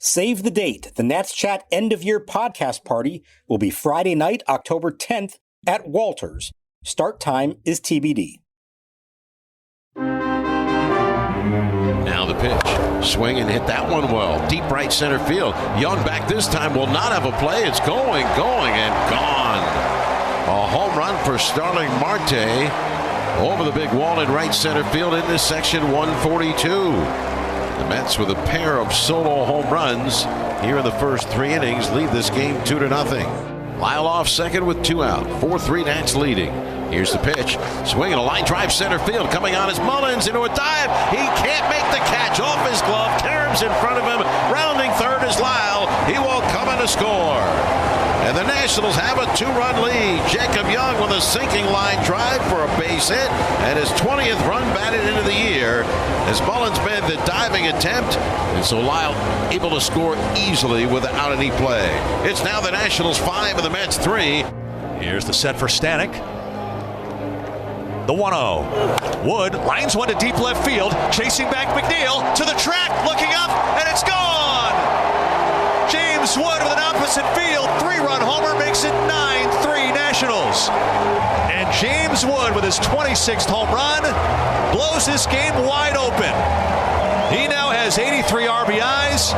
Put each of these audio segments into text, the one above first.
Save the date. The Nats Chat end-of-year podcast party will be Friday night, October 10th at Walters. Start time is TBD. Now the pitch. Swing and hit that one well. Deep right center field. Young back this time will not have a play. It's going, and gone. A home run for Starling Marte over the big wall in right center field into section 142. The Mets with a pair of solo home runs here in the first 3 innings lead this game 2-0. Lyle off second with 2 out. 4-3 Nats leading. Here's the pitch. Swinging a line drive center field. Coming on is Mullins into a dive. He can't make the catch. Off his glove. Terms in front of him. Rounding third is Lyle. He won't come in to score. And the Nationals have a 2-run lead. Jacob Young with a sinking line drive for a base hit. And his 20th run batted into the year as Mullins made the diving attempt. And so Lyle able to score easily without any play. It's now the Nationals 5 and the Mets 3. Here's the set for Stanek. The 1-0. Wood lines one to deep left field. Chasing back McNeil to the track. Looking up, and it's gone! James Wood with an opposite field 3-run homer makes it 9-3 Nationals. And James Wood with his 26th home run blows this game wide open. He now has 83 RBIs,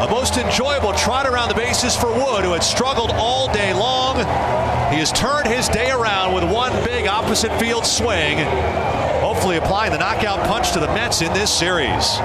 a most enjoyable trot around the bases for Wood, who had struggled all day long. He has turned his day around with one big opposite field swing, hopefully applying the knockout punch to the Mets in this series.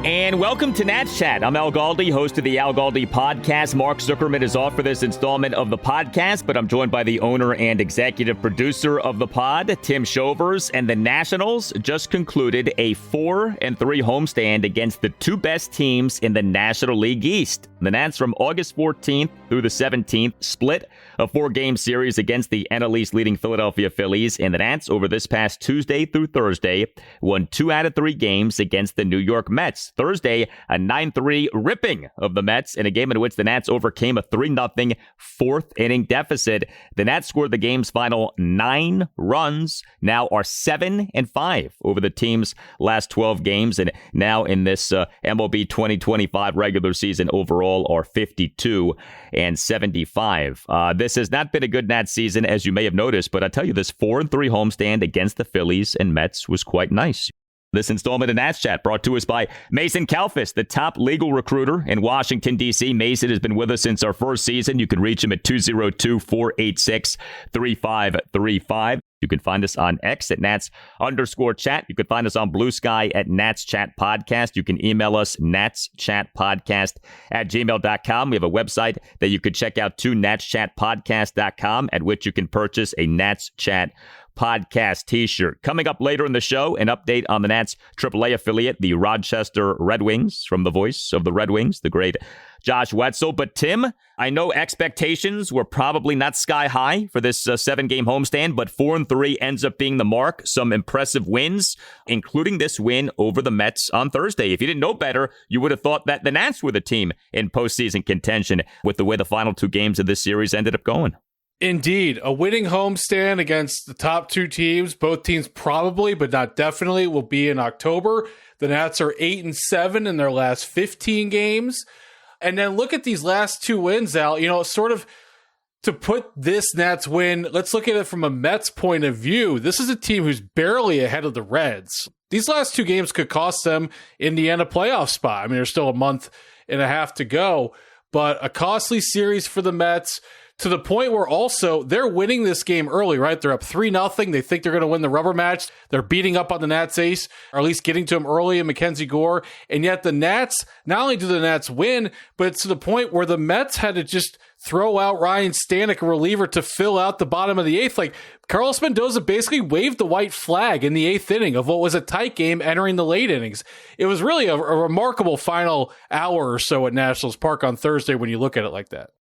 And welcome to Nats Chat. I'm Al Galdi, host of the Al Galdi podcast. Mark Zuckerman is off for this installment of the podcast, but I'm joined by the owner and executive producer of the pod, Tim Shovers. And the Nationals just concluded a 4-3 homestand against the 2 best teams in the National League East. The Nats from August 14th through the 17th split a 4-game series against the NL East leading Philadelphia Phillies. And the Nats over this past Tuesday through Thursday won 2 out of 3 games against the New York Mets. Thursday, a 9-3 ripping of the Mets in a game in which the Nats overcame a 3-0 fourth-inning deficit. The Nats scored the game's final 9 runs, now are 7-5 over the team's last 12 games, and now in this MLB 2025 regular season overall are 52-75. This has not been a good Nats season, as you may have noticed, but I tell you, this 4-3 homestand against the Phillies and Mets was quite nice. This installment of Nats Chat brought to us by Mason Kalfas, the top legal recruiter in Washington, D.C. Mason has been with us since our first season. You can reach him at 202-486-3535. You can find us on X at Nats_chat. You can find us on Blue Sky at Nats Chat Podcast. You can email us natschatpodcast@gmail.com. We have a website that you could check out too, natschatpodcast.com, at which you can purchase a Nats Chat Podcast t-shirt. Coming up later in the show, an update on the Nats AAA affiliate, the Rochester Red Wings, from the voice of the Red Wings, the great Josh Whetzel. But Tim, I know expectations were probably not sky high for this 7-game homestand, but 4-3 ends up being the mark. Some impressive wins, including this win over the Mets on Thursday. If you didn't know better, you would have thought that the Nats were the team in postseason contention with the way the final 2 games of this series ended up going. Indeed, a winning homestand against the top 2 teams. Both teams probably, but not definitely, will be in October. The Nats are 8-7 in their last 15 games. And then look at these last 2 wins, Al. You know, sort of to put this Nats win, let's look at it from a Mets point of view. This is a team who's barely ahead of the Reds. These last 2 games could cost them in the end a playoff spot. I mean, there's still a month and a half to go, but a costly series for the Mets, to the point where also they're winning this game early, right? They're up 3-0. They think they're going to win the rubber match. They're beating up on the Nats ace, or at least getting to him early in MacKenzie Gore. And yet the Nats, not only do the Nats win, but it's to the point where the Mets had to just throw out Ryan Stanek, a reliever, to fill out the bottom of the 8th. Like, Carlos Mendoza basically waved the white flag in the 8th inning of what was a tight game entering the late innings. It was really a remarkable final hour or so at Nationals Park on Thursday when you look at it like that.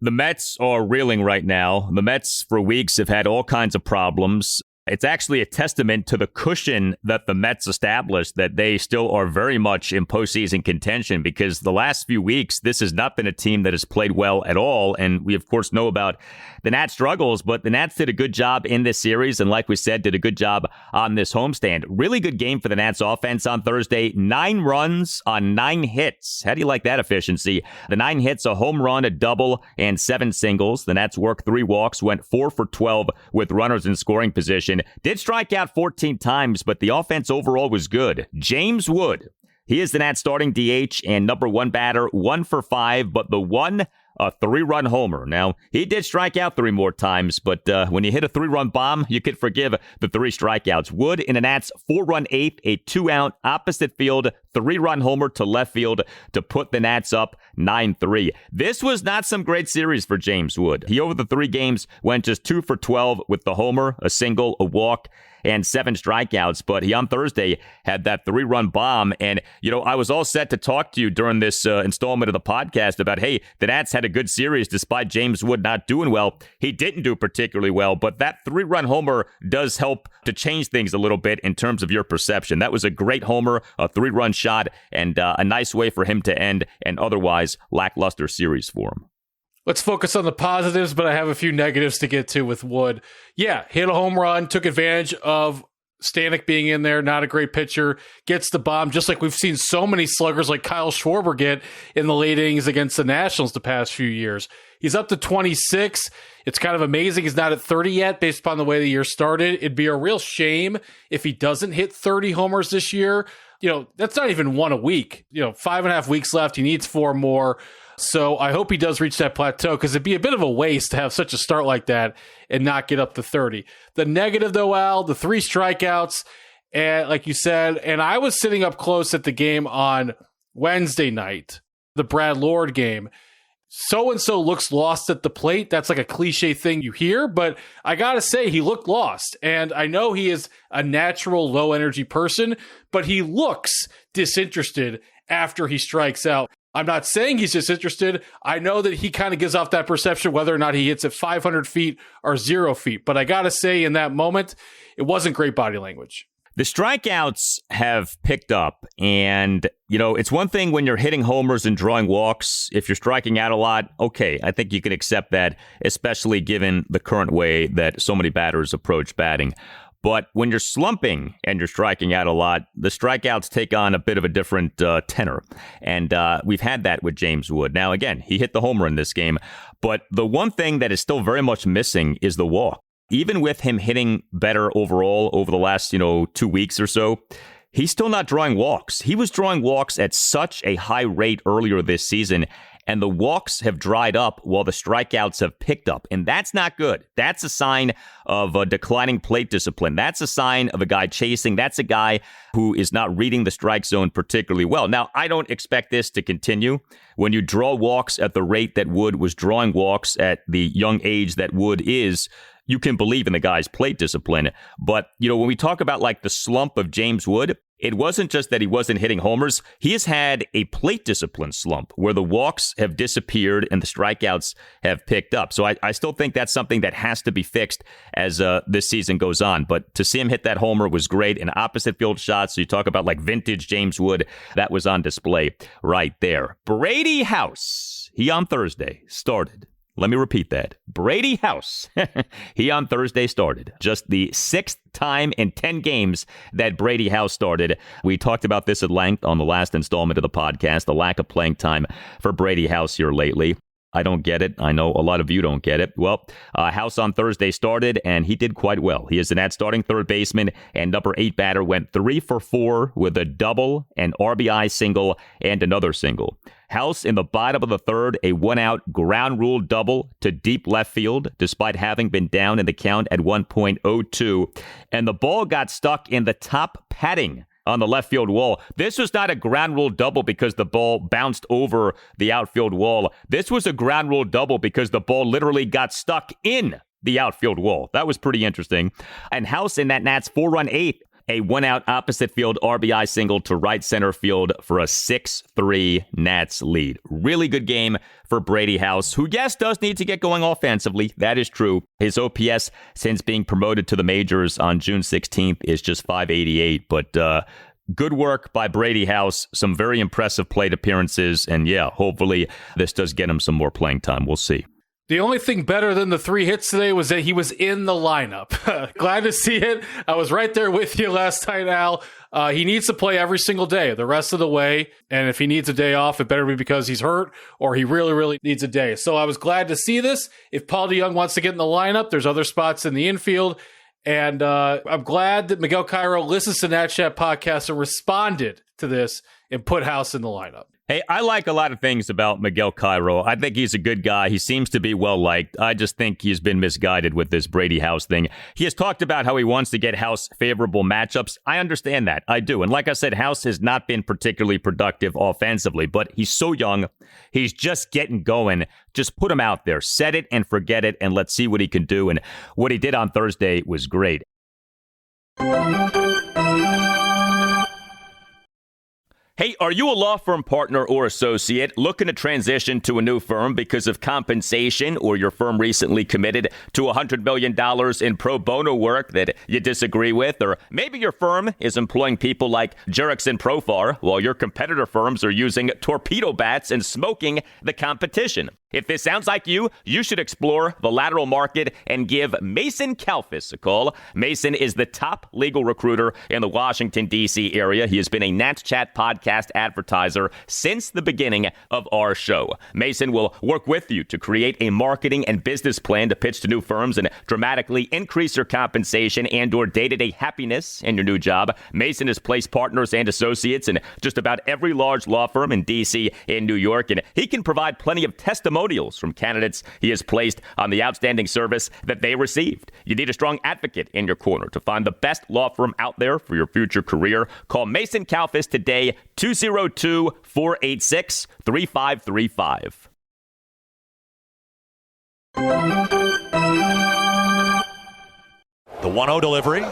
The Mets are reeling right now. The Mets for weeks have had all kinds of problems. It's actually a testament to the cushion that the Mets established that they still are very much in postseason contention, because the last few weeks, this has not been a team that has played well at all. And we, of course, know about the Nats' struggles, but the Nats did a good job in this series. And like we said, did a good job on this homestand. Really good game for the Nats offense on Thursday. 9 runs on 9 hits. How do you like that efficiency? The 9 hits, a home run, a double, and 7 singles. The Nats worked 3 walks, went 4 for 12 with runners in scoring position. Did strike out 14 times, but the offense overall was good. James Wood, he is the Nats starting DH and number 1 batter, 1 for 5, but the one, a 3-run homer. Now, he did strike out 3 more times, but when you hit a 3-run bomb, you could forgive the 3 strikeouts. Wood in the Nats 4-run 8th, a 2-out opposite field 3-run homer to left field to put the Nats up 9-3. This was not some great series for James Wood. He, over the 3 games, went just 2 for 12 with the homer, a single, a walk, and 7 strikeouts. But he on Thursday had that 3-run bomb. And, I was all set to talk to you during this installment of the podcast about, hey, the Nats had a good series despite James Wood not doing well. He didn't do particularly well, but that 3-run homer does help to change things a little bit in terms of your perception. That was a great homer, a 3-run shot, and a nice way for him to end an otherwise lackluster series for him. Let's focus on the positives, but I have a few negatives to get to with Wood. Yeah, hit a home run, took advantage of Stanek being in there, not a great pitcher, gets the bomb, just like we've seen so many sluggers like Kyle Schwarber get in the late innings against the Nationals the past few years. He's up to 26. It's kind of amazing he's not at 30 yet based upon the way the year started. It'd be a real shame if he doesn't hit 30 homers this year. That's not even 1 a week. 5.5 weeks left. He needs 4 more. So I hope he does reach that plateau, because it'd be a bit of a waste to have such a start like that and not get up to 30. The negative, though, Al, the 3 strikeouts, and like you said, and I was sitting up close at the game on Wednesday night, the Brad Lord game. So-and-so looks lost at the plate. That's like a cliche thing you hear, but I got to say, he looked lost. And I know he is a natural low-energy person, but he looks disinterested after he strikes out. I'm not saying he's disinterested. I know that he kind of gives off that perception whether or not he hits at 500 feet or 0 feet. But I got to say, in that moment, it wasn't great body language. The strikeouts have picked up, and, it's one thing when you're hitting homers and drawing walks. If you're striking out a lot, okay, I think you can accept that, especially given the current way that so many batters approach batting. But when you're slumping and you're striking out a lot, the strikeouts take on a bit of a different tenor. And we've had that with James Wood. Now, again, he hit the homer in this game. But the one thing that is still very much missing is the walk. Even with him hitting better overall over the last, 2 weeks or so, he's still not drawing walks. He was drawing walks at such a high rate earlier this season, and the walks have dried up while the strikeouts have picked up. And that's not good. That's a sign of a declining plate discipline. That's a sign of a guy chasing. That's a guy who is not reading the strike zone particularly well. Now, I don't expect this to continue. When you draw walks at the rate that Wood was drawing walks at the young age that Wood is, you can believe in the guy's plate discipline. But, when we talk about like the slump of James Wood, it wasn't just that he wasn't hitting homers. He has had a plate discipline slump where the walks have disappeared and the strikeouts have picked up. So I still think that's something that has to be fixed as this season goes on. But to see him hit that homer was great. An opposite field shot. So you talk about like vintage James Wood. That was on display right there. Brady House, he on Thursday started. Let me repeat that. Brady House, he on Thursday started. Just the 6th time in 10 games that Brady House started. We talked about this at length on the last installment of the podcast, the lack of playing time for Brady House here lately. I don't get it. I know a lot of you don't get it. Well, House on Thursday started, and he did quite well. He is the Nats starting third baseman, and number 8 batter went 3 for 4 with a double, an RBI single, and another single. House in the bottom of the third, a 1-out ground rule double to deep left field, despite having been down in the count at 1.02. And the ball got stuck in the top padding on the left field wall. This was not a ground rule double because the ball bounced over the outfield wall. This was a ground rule double because the ball literally got stuck in the outfield wall. That was pretty interesting. And House in that Nats 4-run 8th a one-out opposite field RBI single to right center field for a 6-3 Nats lead. Really good game for Brady House, who, yes, does need to get going offensively. That is true. His OPS since being promoted to the majors on June 16th is just .588, but good work by Brady House. Some very impressive plate appearances, and yeah, hopefully this does get him some more playing time. We'll see. The only thing better than the 3 hits today was that he was in the lineup. Glad to see it. I was right there with you last night, Al. He needs to play every single day, the rest of the way. And if he needs a day off, it better be because he's hurt or he really, really needs a day. So I was glad to see this. If Paul DeJong wants to get in the lineup, there's other spots in the infield. And I'm glad that Miguel Cairo listens to Nat Chat podcast and responded to this and put House in the lineup. Hey, I like a lot of things about Miguel Cairo. I think he's a good guy. He seems to be well-liked. I just think he's been misguided with this Brady House thing. He has talked about how he wants to get House favorable matchups. I understand that. I do. And like I said, House has not been particularly productive offensively, but he's so young. He's just getting going. Just put him out there. Set it and forget it, and let's see what he can do. And what he did on Thursday was great. Hey, are you a law firm partner or associate looking to transition to a new firm because of compensation, or your firm recently committed to $100 million in pro bono work that you disagree with? Or maybe your firm is employing people like Jurix and Profar while your competitor firms are using torpedo bats and smoking the competition. If this sounds like you should explore the lateral market and give Mason Kalfas a call. Mason is the top legal recruiter in the Washington, D.C. area. He has been a Nats Chat podcast advertiser since the beginning of our show. Mason will work with you to create a marketing and business plan to pitch to new firms and dramatically increase your compensation and or day-to-day happiness in your new job. Mason has placed partners and associates in just about every large law firm in D.C. and New York, and he can provide plenty of testimonials from candidates he has placed on the outstanding service that they received. You need a strong advocate in your corner to find the best law firm out there for your future career. Call Mason Kalfas today, 202-486-3535. The 1-0 delivery.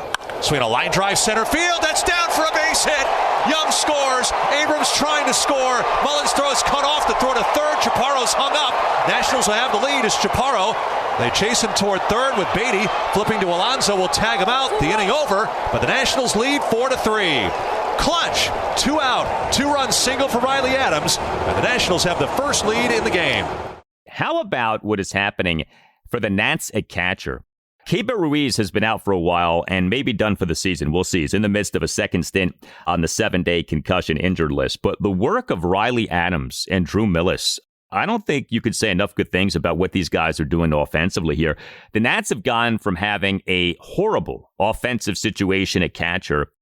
Swing a line drive center field. That's down for a base hit. Young scores. Abrams trying to score. Mullins throws cut off. The throw to third. Chaparro's hung up. Nationals will have the lead as Chaparro. They chase him toward third with Beatty. Flipping to Alonso will tag him out. The inning over. But the Nationals lead 4-3. Clutch. 2 out. 2-run single for Riley Adams. And the Nationals have the first lead in the game. How about what is happening for the Nats at catcher? Keibert Ruiz has been out for a while and may be done for the season. We'll see. He's in the midst of a second stint on the 7-day concussion injured list. But the work of Riley Adams and Drew Millis, I don't think you could say enough good things about what these guys are doing offensively here. The Nats have gone from having a horrible offensive situation at catcher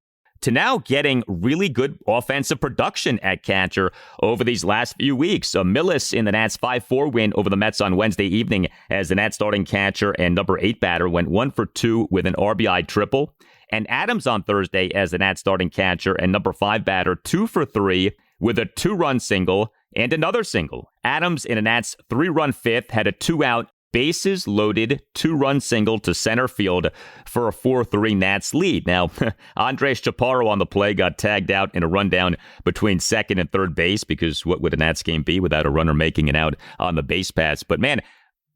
to now getting really good offensive production at catcher over these last few weeks. Millis in the Nats 5-4 win over the Mets on Wednesday evening as the Nats starting catcher and number 8 batter went 1 for 2 with an RBI triple. And Adams on Thursday as the Nats starting catcher and number 5 batter 2 for 3 with a 2-run single and another single. Adams in a Nats 3-run fifth had a 2-out bases loaded 2-run single to center field for a 4-3 Nats lead. Now, Andres Chaparro on the play got tagged out in a rundown between second and third base because what would a Nats game be without a runner making it out on the base paths? But man,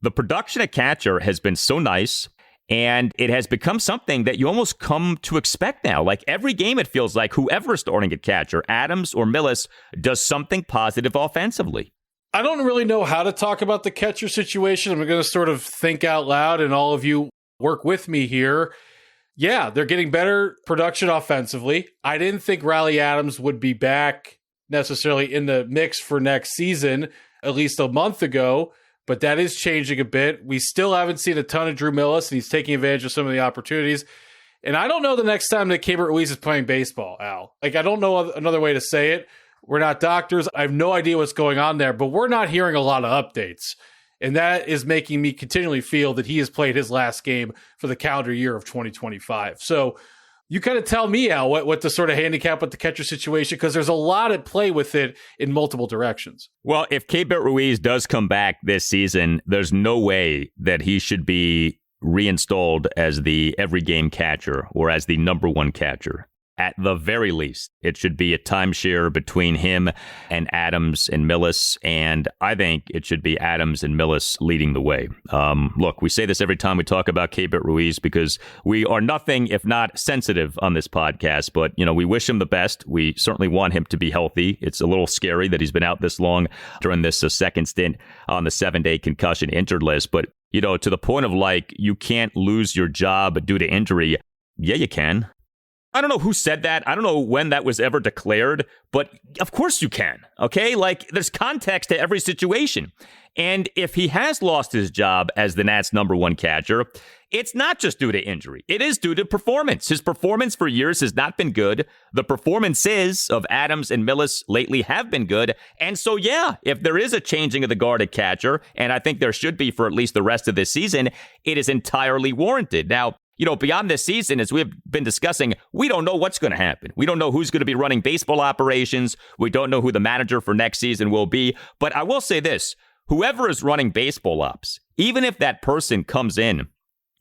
the production at catcher has been so nice, and it has become something that you almost come to expect now. Like every game, it feels like whoever is starting at catcher, Adams or Millis, does something positive offensively. I don't really know how to talk about the catcher situation. I'm going to sort of think out loud, and all of you work with me here. Yeah, they're getting better production offensively. I didn't think Riley Adams would be back necessarily in the mix for next season, at least a month ago, but that is changing a bit. We still haven't seen a ton of Drew Millis, and he's taking advantage of some of the opportunities. And I don't know the next time that Keibert Ruiz is playing baseball, Al. Like, I don't know another way to say it. We're not doctors. I have no idea what's going on there, but we're not hearing a lot of updates. And that is making me continually feel that he has played his last game for the calendar year of 2025. So you kind of tell me, Al, what to sort of handicap with the catcher situation, because there's a lot at play with it in multiple directions. Well, if Keibert Ruiz does come back this season, there's no way that he should be reinstalled as the every game catcher or as the number one catcher. At the very least, it should be a timeshare between him and Adams and Millis, and I think it should be Adams and Millis leading the way. Look, we say this every time we talk about Keibert Ruiz because we are nothing if not sensitive on this podcast, but, we wish him the best. We certainly want him to be healthy. It's a little scary that he's been out this long during this second stint on the 7-day concussion injured list, but, to the point of you can't lose your job due to injury. Yeah, you can. I don't know who said that. I don't know when that was ever declared, but of course you can, okay? There's context to every situation. And if he has lost his job as the Nats' number one catcher, it's not just due to injury. It is due to performance. His performance for years has not been good. The performances of Adams and Millis lately have been good. And so, yeah, if there is a changing of the guard at catcher, and I think there should be for at least the rest of this season, it is entirely warranted. Now, beyond this season, as we've been discussing, we don't know what's going to happen. We don't know who's going to be running baseball operations. We don't know who the manager for next season will be. But I will say this, whoever is running baseball ops, even if that person comes in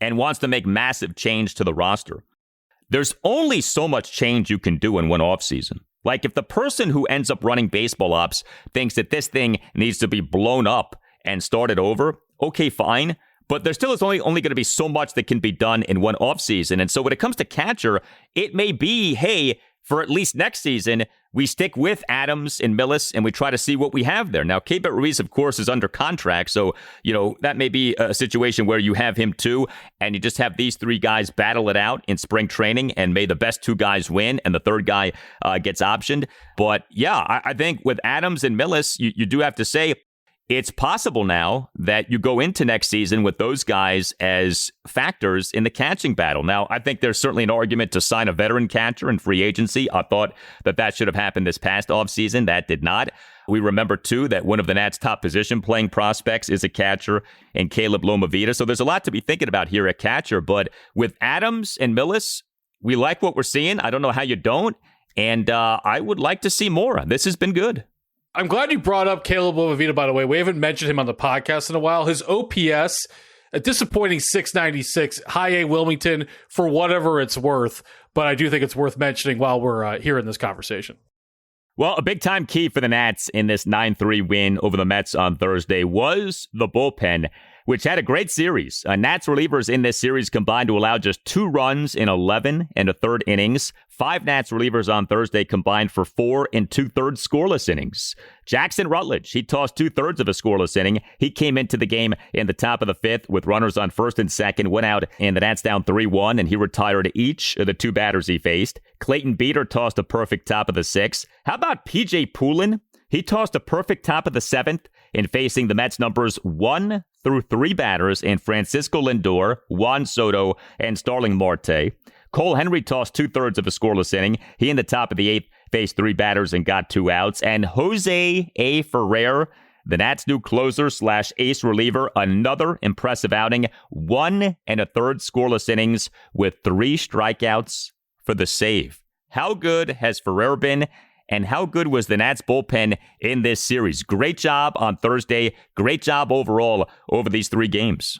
and wants to make massive change to the roster, there's only so much change you can do in one offseason. If the person who ends up running baseball ops thinks that this thing needs to be blown up and started over, okay, fine. But there still is only going to be so much that can be done in one offseason. And so when it comes to catcher, it may be, hey, for at least next season, we stick with Adams and Millis and we try to see what we have there. Now, Keibert Ruiz, of course, is under contract. So, that may be a situation where you have him too, and you just have these three guys battle it out in spring training, and may the best two guys win and the third guy gets optioned. But yeah, I think with Adams and Millis, you do have to say, it's possible now that you go into next season with those guys as factors in the catching battle. Now, I think there's certainly an argument to sign a veteran catcher in free agency. I thought that should have happened this past offseason. That did not. We remember, too, that one of the Nats' top position-playing prospects is a catcher in Caleb Lomavita. So there's a lot to be thinking about here at catcher. But with Adams and Millis, we like what we're seeing. I don't know how you don't. And I would like to see more. This has been good. I'm glad you brought up Caleb Lomavita, by the way. We haven't mentioned him on the podcast in a while. His OPS, a disappointing 696, high A Wilmington for whatever it's worth. But I do think it's worth mentioning while we're here in this conversation. Well, a big-time key for the Nats in this 9-3 win over the Mets on Thursday was the bullpen, which had a great series. Nats relievers in this series combined to allow just 2 runs in 11 and a third innings. 5 Nats relievers on Thursday combined for 4 and 2/3 scoreless innings. Jackson Rutledge, he tossed 2/3 of a scoreless inning. He came into the game in the top of the 5th with runners on first and second, went out, and the Nats down 3-1, and he retired each of the 2 batters he faced. Clayton Beeter tossed a perfect top of the 6th. How about P.J. Poulin? He tossed a perfect top of the 7th in facing the Mets numbers 1 through 3 batters in Francisco Lindor, Juan Soto, and Starling Marte. Cole Henry tossed 2/3 of a scoreless inning. He in the top of the 8th faced 3 batters and got 2 outs. And Jose A. Ferrer, the Nats' new closer / ace reliever, another impressive outing. 1 1/3 scoreless innings with 3 strikeouts for the save. How good has Ferrer been? And how good was the Nats bullpen in this series? Great job on Thursday. Great job overall over these 3 games.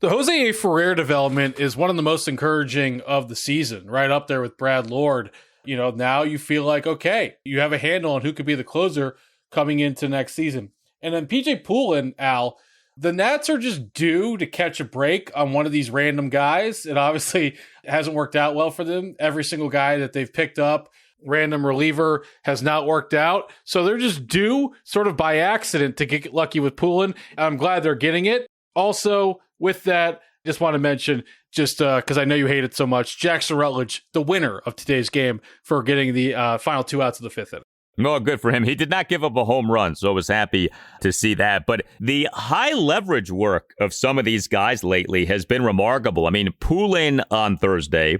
The Jose A. Ferrer development is one of the most encouraging of the season, right up there with Brad Lord. Now you feel like, okay, you have a handle on who could be the closer coming into next season. And then P.J. Poulin, Al, the Nats are just due to catch a break on one of these random guys. It obviously hasn't worked out well for them. Every single guy that they've picked up, random reliever, has not worked out. So they're just due sort of by accident to get lucky with Poulin. I'm glad they're getting it. Also, with that, just want to mention, just because I know you hate it so much, Jackson Rutledge, the winner of today's game for getting the final 2 outs of the 5th inning. No, good for him. He did not give up a home run, so I was happy to see that. But the high leverage work of some of these guys lately has been remarkable. I mean, Poulin on Thursday,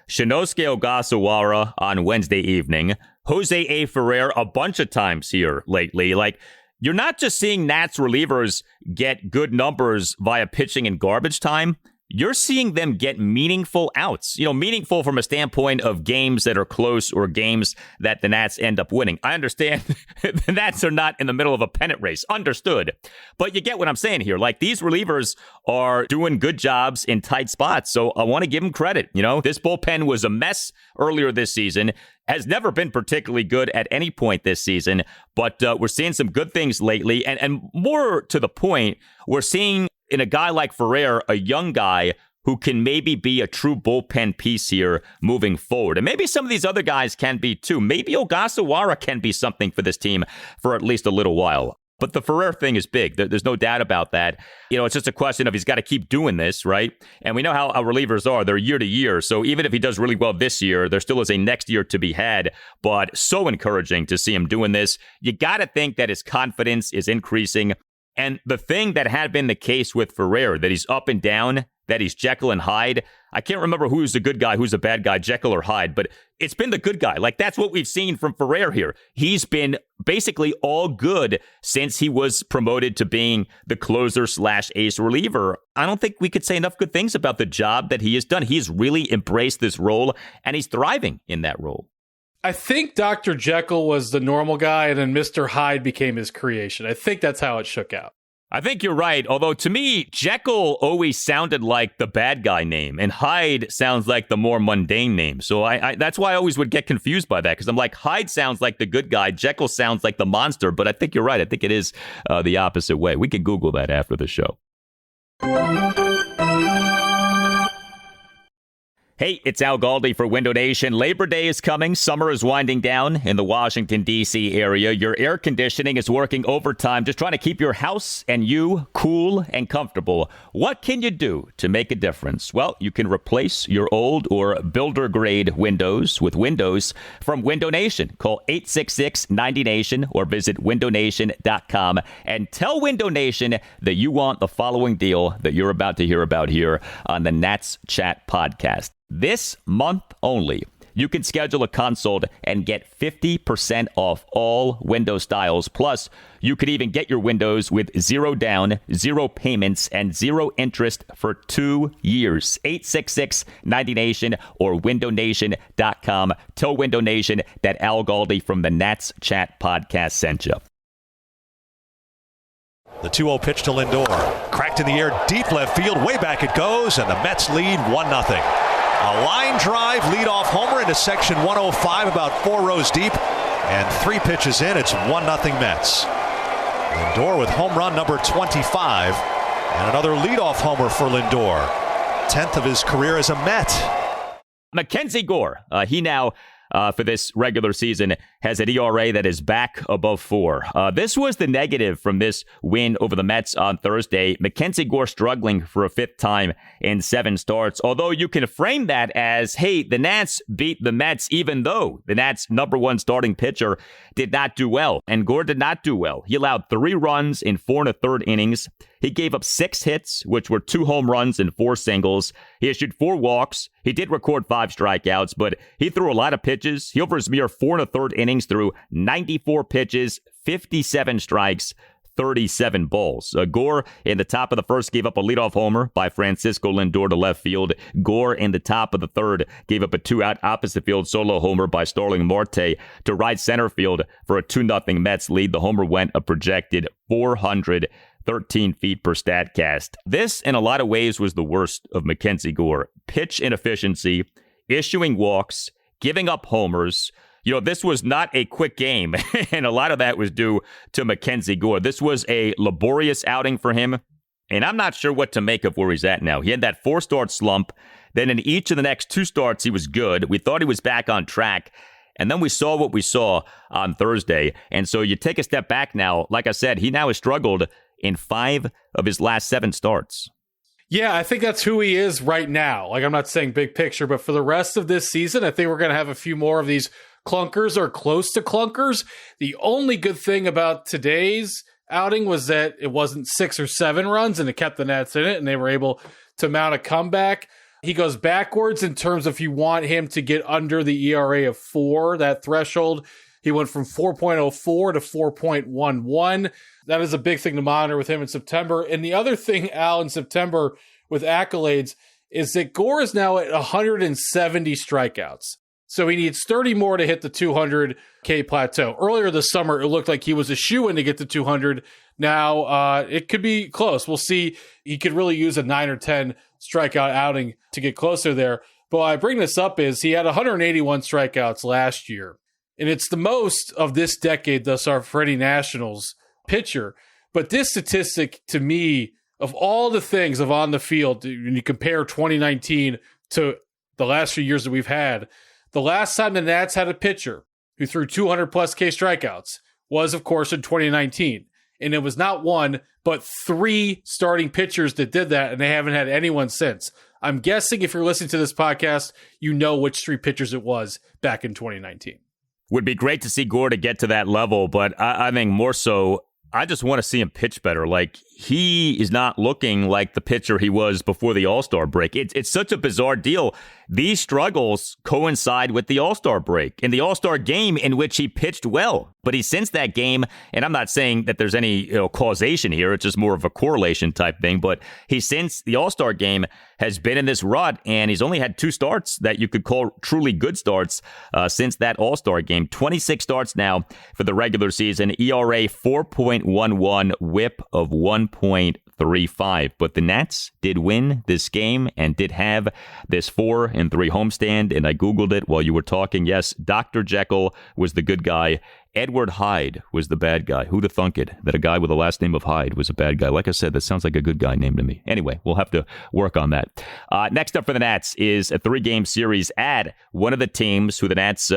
Shinosuke Ogasawara on Wednesday evening, Jose A. Ferrer a bunch of times here lately. You're not just seeing Nats relievers get good numbers via pitching in garbage time. you're seeing them get meaningful outs. Meaningful from a standpoint of games that are close or games that the Nats end up winning. I understand the Nats are not in the middle of a pennant race. Understood. But you get what I'm saying here. Like, these relievers are doing good jobs in tight spots. So I want to give them credit. This bullpen was a mess earlier this season. Has never been particularly good at any point this season. But we're seeing some good things lately. And more to the point, we're seeing in a guy like Ferrer, a young guy who can maybe be a true bullpen piece here moving forward. And maybe some of these other guys can be too. Maybe Ogasawara can be something for this team for at least a little while. But the Ferrer thing is big. There's no doubt about that. It's just a question of he's got to keep doing this, right? And we know how relievers are. They're year to year. So even if he does really well this year, there still is a next year to be had. But so encouraging to see him doing this. You got to think that his confidence is increasing. And the thing that had been the case with Ferrer, that he's up and down, that he's Jekyll and Hyde. I can't remember who's the good guy, who's the bad guy, Jekyll or Hyde, but it's been the good guy. Like, that's what we've seen from Ferrer here. He's been basically all good since he was promoted to being the closer / ace reliever. I don't think we could say enough good things about the job that he has done. He's really embraced this role, and he's thriving in that role. I think Dr. Jekyll was the normal guy, and then Mr. Hyde became his creation. I think that's how it shook out. I think you're right. Although to me, Jekyll always sounded like the bad guy name, and Hyde sounds like the more mundane name. So I that's why I always would get confused by that, because I'm like, Hyde sounds like the good guy, Jekyll sounds like the monster. But I think you're right. I think it is the opposite way. We can Google that after the show. Hey, it's Al Galdi for Window Nation. Labor Day is coming. Summer is winding down in the Washington, D.C. area. Your air conditioning is working overtime, just trying to keep your house and you cool and comfortable. What can you do to make a difference? Well, you can replace your old or builder-grade windows with windows from Window Nation. Call 866-90NATION or visit windownation.com and tell Window Nation that you want the following deal that you're about to hear about here on the Nats Chat podcast. This month only, you can schedule a consult and get 50% off all window styles. Plus, you could even get your windows with 0 down, 0 payments, and 0 interest for 2 years. 866-90NATION or windownation.com. Tell Window Nation that Al Galdi from the Nats Chat podcast sent you. The 2-0 pitch to Lindor. Cracked in the air, deep left field. Way back it goes, and the Mets lead 1-0. A line drive, leadoff homer into section 105, about 4 rows deep, and 3 pitches in. It's 1-0 Mets. Lindor with home run number 25, and another leadoff homer for Lindor. 10th of his career as a Met. MacKenzie Gore, he now, for this regular season, has an ERA that is back above 4. This was the negative from this win over the Mets on Thursday. MacKenzie Gore struggling for a 5th time in 7 starts. Although you can frame that as, hey, the Nats beat the Mets, even though the Nats' number 1 starting pitcher did not do well. And Gore did not do well. He allowed 3 runs in 4 1/3 innings. He gave up 6 hits, which were 2 home runs and 4 singles. He issued 4 walks. He did record 5 strikeouts, but he threw a lot of pitches. He over his mere 4 1/3 innings threw 94 pitches, 57 strikes, 37 balls. Gore in the top of the first gave up a leadoff homer by Francisco Lindor to left field. Gore in the top of the third gave up a 2-out opposite field solo homer by Starling Marte to right center field for a 2-0 Mets lead. The homer went a projected 413 feet per StatCast. This, in a lot of ways, was the worst of MacKenzie Gore. Pitch inefficiency, issuing walks, giving up homers. This was not a quick game, and a lot of that was due to MacKenzie Gore. This was a laborious outing for him, and I'm not sure what to make of where he's at now. He had that 4-start slump. Then in each of the next 2 starts, he was good. We thought he was back on track. And then we saw what we saw on Thursday. And so you take a step back now. Like I said, he now has struggled in 5 of his last 7 starts. Yeah, I think that's who he is right now. Like, I'm not saying big picture, but for the rest of this season, I think we're going to have a few more of these clunkers or close to clunkers. The only good thing about today's outing was that it wasn't 6 or 7 runs, and it kept the Nats in it, and they were able to mount a comeback. He goes backwards in terms of if you want him to get under the ERA of 4, that threshold. He went from 4.04 to 4.11. That is a big thing to monitor with him in September. And the other thing, Al, in September, with accolades is that Gore is now at 170 strikeouts. So he needs 30 more to hit the 200K plateau. Earlier this summer, it looked like he was a shoo-in to get to 200. Now, it could be close. We'll see. He could really use a 9 or 10 strikeout outing to get closer there. But why I bring this up is he had 181 strikeouts last year. And it's the most of this decade thus far for any Nationals pitcher. But this statistic, to me, of all the things of on the field, when you compare 2019 to the last few years that we've had, the last time the Nats had a pitcher who threw 200-plus K strikeouts was, of course, in 2019. And it was not one, but 3 starting pitchers that did that, and they haven't had anyone since. I'm guessing if you're listening to this podcast, you know which 3 pitchers it was back in 2019. Would be great to see Gore to get to that level, but I think more so, I just want to see him pitch better. Like, he is not looking like the pitcher he was before the All-Star break. It's such a bizarre deal. These struggles coincide with the All-Star break and the All-Star game in which he pitched well. But he's since that game, and I'm not saying that there's any causation here. It's just more of a correlation type thing. But he since the All-Star game has been in this rut, and he's only had 2 starts that you could call truly good starts since that All-Star game. 26 starts now for the regular season. ERA 4.11, whip of 1.35. But the Nats did win this game and did have this 4-3 homestand. And I Googled it while you were talking. Yes, Dr. Jekyll was the good guy. Edward Hyde was the bad guy. Who'd have thunk it that a guy with the last name of Hyde was a bad guy? Like I said, that sounds like a good guy name to me. Anyway, we'll have to work on that. Next up for the Nats is a 3-game series at one of the teams who the Nats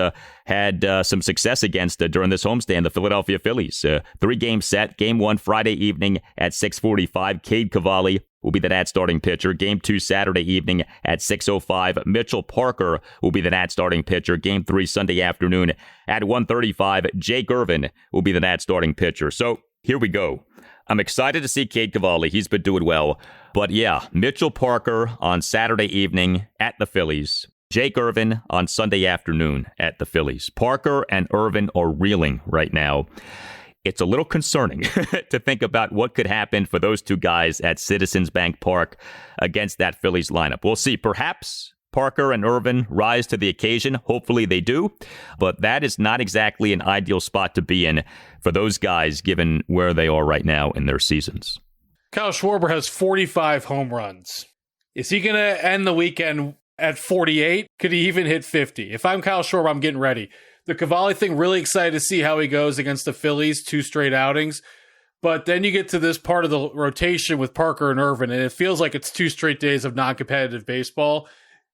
had some success against during this homestand, the Philadelphia Phillies. 3-game set. Game 1 Friday evening at 6:45. Cade Cavalli will be the Nats starting pitcher. Game 2 Saturday evening at 6:05. Mitchell Parker will be the Nats starting pitcher. Game 3 Sunday afternoon at 1:35. Jake Irvin will be the Nats starting pitcher. So here we go. I'm excited to see Cade Cavalli. He's been doing well. But yeah, Mitchell Parker on Saturday evening at the Phillies. Jake Irvin on Sunday afternoon at the Phillies. Parker and Irvin are reeling right now. It's a little concerning to think about what could happen for those 2 guys at Citizens Bank Park against that Phillies lineup. We'll see. Perhaps Parker and Irvin rise to the occasion. Hopefully they do. But that is not exactly an ideal spot to be in for those guys, given where they are right now in their seasons. Kyle Schwarber has 45 home runs. Is he going to end the weekend at 48? Could he even hit 50? If I'm Kyle Schwarber, I'm getting ready. The Cavalli thing, really excited to see how he goes against the Phillies, 2 straight outings. But then you get to this part of the rotation with Parker and Irvin, and it feels like it's 2 straight days of non-competitive baseball.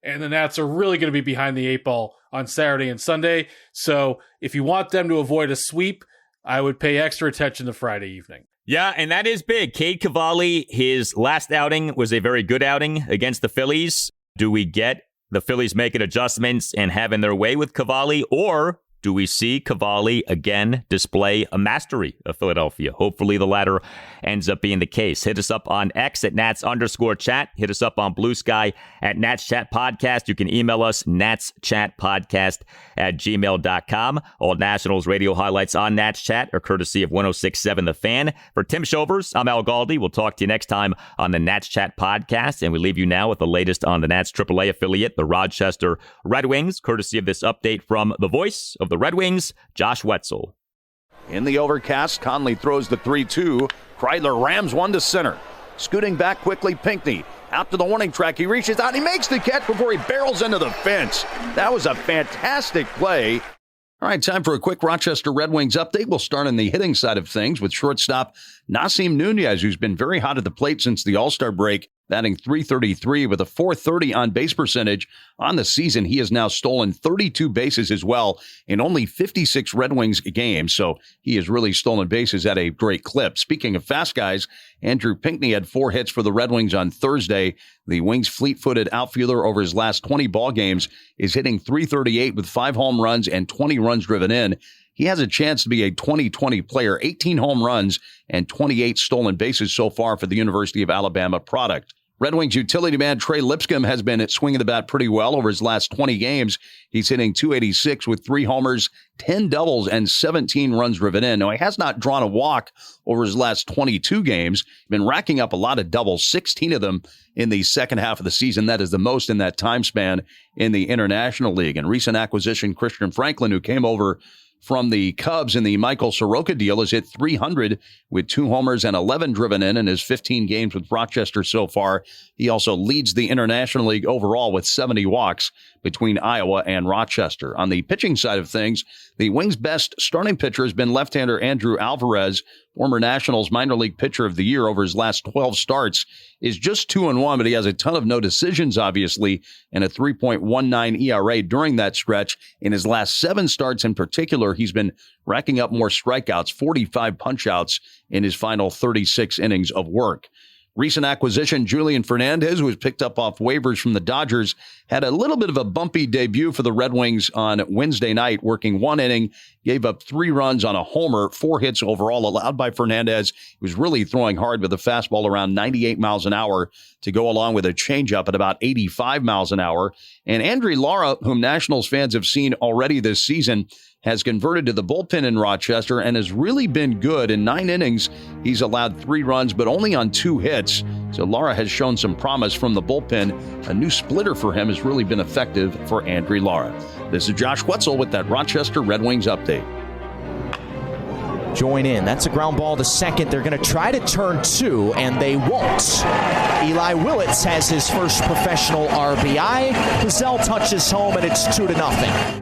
And the Nats are really going to be behind the 8 ball on Saturday and Sunday. So if you want them to avoid a sweep, I would pay extra attention to Friday evening. Yeah, and that is big. Cade Cavalli, his last outing was a very good outing against the Phillies. Do we get the Phillies making adjustments and having their way with Cavalli, or do we see Cavalli again display a mastery of Philadelphia? Hopefully the latter ends up being the case. Hit us up on X at Nats_chat. Hit us up on Blue Sky at Nats Chat Podcast. You can email us natschatpodcast@gmail.com. All Nationals radio highlights on Nats Chat are courtesy of 106.7 The Fan. For Tim Shovers, I'm Al Galdi. We'll talk to you next time on the Nats Chat Podcast. And we leave you now with the latest on the Nats AAA affiliate, the Rochester Red Wings, courtesy of this update from the voice of the Red Wings, Josh Whetzel. In the overcast, Conley throws the 3-2. Kreidler rams one to center. Scooting back quickly, Pinckney. Out to the warning track. He reaches out. He makes the catch before he barrels into the fence. That was a fantastic play. All right, time for a quick Rochester Red Wings update. We'll start on the hitting side of things with shortstop Nasim Nunez, who's been very hot at the plate since the All-Star break, batting .333 with a .430 on-base percentage. On the season, he has now stolen 32 bases as well in only 56 Red Wings games, so he has really stolen bases at a great clip. Speaking of fast guys, Andrew Pinckney had 4 hits for the Red Wings on Thursday. The Wings' fleet-footed outfielder over his last 20 ball games is hitting .338 with 5 home runs and 20 runs driven in. He has a chance to be a 2020 player, 18 home runs and 28 stolen bases so far for the University of Alabama product. Red Wings utility man Trey Lipscomb has been swinging the bat pretty well over his last 20 games. He's hitting .286 with 3 homers, 10 doubles, and 17 runs driven in. Now, he has not drawn a walk over his last 22 games. Been racking up a lot of doubles, 16 of them in the second half of the season. That is the most in that time span in the International League. And recent acquisition Christian Franklin, who came over from the Cubs in the Michael Soroka deal, has hit .300 with 2 homers and 11 driven in his 15 games with Rochester so far. He also leads the International League overall with 70 walks between Iowa and Rochester. On the pitching side of things, the Wings' best starting pitcher has been left-hander Andrew Alvarez, former Nationals minor league pitcher of the year over his last 12 starts, is just 2-1, but he has a ton of no decisions, obviously, and a 3.19 ERA during that stretch. In his last 7 starts in particular, he's been racking up more strikeouts, 45 punch-outs in his final 36 innings of work. Recent acquisition, Julian Fernandez, who was picked up off waivers from the Dodgers, had a little bit of a bumpy debut for the Red Wings on Wednesday night, working 1 inning, gave up 3 runs on a homer, 4 hits overall allowed by Fernandez. He was really throwing hard with a fastball around 98 miles an hour to go along with a changeup at about 85 miles an hour. And Andrew Lara, whom Nationals fans have seen already this season, has converted to the bullpen in Rochester and has really been good. In 9 innings, he's allowed 3 runs, but only on 2 hits. So Lara has shown some promise from the bullpen. A new splitter for him has really been effective for Andrew Lara. This is Josh Whetzel with that Rochester Red Wings update. Join in. That's a ground ball to second. They're going to try to turn 2, and they won't. Eli Willits has his first professional RBI. Whetzel touches home, and it's 2-0.